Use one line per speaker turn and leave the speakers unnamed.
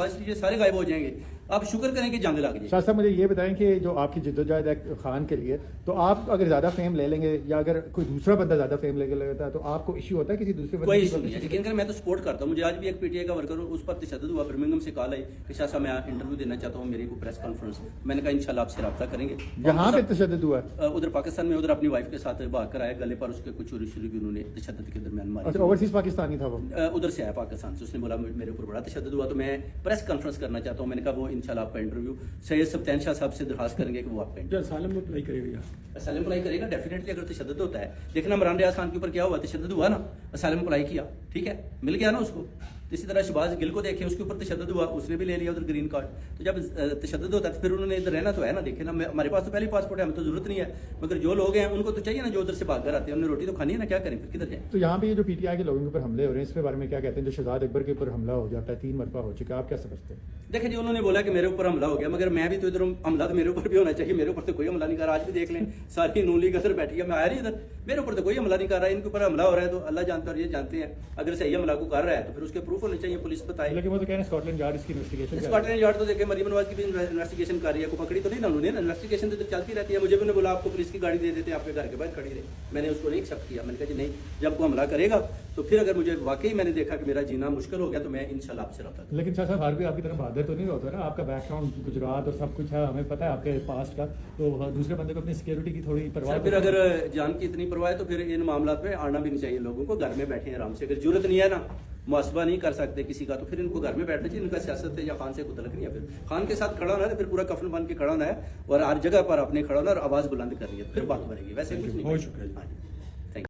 ये सारे गायब हो जाएंगे। आप शुक्र करें कि जंग लग जाए।
शाह साहब मुझे ये बताएं कि जो आपकी जिद्दोजहद है खान के लिए, तो आप अगर ज़्यादा फेम ले लेंगे या अगर कोई दूसरा बंदा ज़्यादा फेम लेके लेता है तो आपको इशू होता है किसी दूसरे बंदे?
कोई इशू नहीं है, लेकिन मैं तो सपोर्ट करता हूँ। मुझे आज भी एक पीटीआई का वर्कर उस पर तशद्दुद हुआ, बर्मिंघम से कॉल आई कि शाह साहब मैं इंटरव्यू देना चाहता हूँ, मेरी को प्रेस कॉन्फ्रेंस। मैंने कहा इंशाल्लाह आपसे रब्ता करेंगे।
यहाँ पे तशद्दुद हुआ
उधर पाकिस्तान में, उधर अपनी वाइफ के साथ भाग कर आया, गले पर उसके कुछ चोरी भी उन्होंने तशद्दुद के दरमियान मारी।
अच्छा, ओवरसीज पाकिस्तानी था वो?
उधर से आया पाकिस्तान से। उसने बोला मेरे ऊपर बड़ा तशद्दुद हुआ तो मैं प्रेस कॉन्फ्रेंस करना चाहता हूँ। मैंने कहा वो इंशाल्लाह आपका इंटरव्यू सैयद सफ्तान शाह साहब से दरखास्त करेंगे कि वो आपका
असालम अप्लाई करेगा।
असालम अप्लाई करेगा डेफिनेटली, अगर तशद्दुद होता है। देखना इमरान रियाज खान के ऊपर क्या हुआ, तशद्दुद हुआ ना, असालम अप्लाई किया, ठीक है, मिल गया ना उसको। इसी तरह शहबाज गिल को देखें, उसके ऊपर तशद्दुद हुआ, उसने भी ले लिया उधर ग्रीन कार्ड। तो जब तशद्दुद होता है तो फिर उन्होंने इधर रहना तो है ना। देखे ना, हमारे पास तो पहले पासपोर्ट है, हमें तो जरूरत नहीं है, मगर जो लोग हैं उनको तो चाहिए ना, जो उधर से भाग कर आते हैं, उन्हें रोटी तो खानी है ना, क्या करें फिर, किधर जाए।
तो यहाँ पे ये जो पीटीआई के लोगों के ऊपर हमले हो रहे हैं, इसके बारे में क्या कहते हैं? जो शहजाद अकबर के ऊपर हमला हो जाता है, 3 मरतबा हो चुका है, आप क्या समझते हैं?
देखिए जी, उन्होंने बोला कि मेरे ऊपर हमला हो गया, मगर मैं भी तो इधर, हमला तो मेरे ऊपर भी होना चाहिए। मेरे ऊपर तो कोई हमला नहीं कर रहा। आज भी देख लें, सारी नून लीग इधर बैठी है, मैं आया नहीं इधर, मेरे ऊपर तो कोई हमला नहीं कर रहा है। इनके ऊपर हमला हो रहा है तो अल्लाह जानता है और ये जानते हैं। अगर सही हमला को कर रहा है तो फिर उसके प्रूफ होने चाहिए, पुलिस बताए।
लेकिन वो तो कह रहे हैं स्कॉटलैंड यार्ड इसकी इन्वेस्टिगेशन
स्कॉटलैंड यार्ड तो देखे, मरियम नवाज की भी इन्वेस्टिगेशन कर रही है, को पकड़ी तो नहीं ना उन्होंने, इन्वेस्टिगेशन तो चलती रहती है। मुझे भी बोला आपको पुलिस की गाड़ी दे देते, आपके घर के बाहर खड़ी रही, मैंने उसको नहीं एक्सेप्ट किया। मैंने कहा जी नहीं, जब को हमला करेगा तो फिर अगर मुझे वाकई मैंने देखा कि मेरा जीना मुश्किल हो गया तो मैं इंशाल्लाह आपसे रब्ता करूंगा।
लेकिन शाह साहब हर कोई आपकी तरह बहादुर तो नहीं होता ना, आपका बैकग्राउंड गुजरात और सब कुछ है, हमें पता है आपके पास्ट का, तो दूसरे बंदे को अपनी सिक्योरिटी की थोड़ी परवाह।
फिर अगर जान की इतनी परवाह है तो फिर इन मामला में आना भी नहीं चाहिए लोगों को। घर में बैठे आराम से, अगर जरूरत नहीं है ना, मुआसबा नहीं कर सकते किसी का, तो फिर इनको घर में बैठना चाहिए। इनका सियासत है या खान से कोई तलक नहीं है। फिर खान के साथ खड़ा होना है तो फिर पूरा कफन बन के खड़ा होना है और हर जगह पर अपने खड़ा होना और आवाज बुलंद करनी है, फिर बात बनेगी। वैसे कुछ नहीं।
बहुत शुक्रिया।
हाँ जी।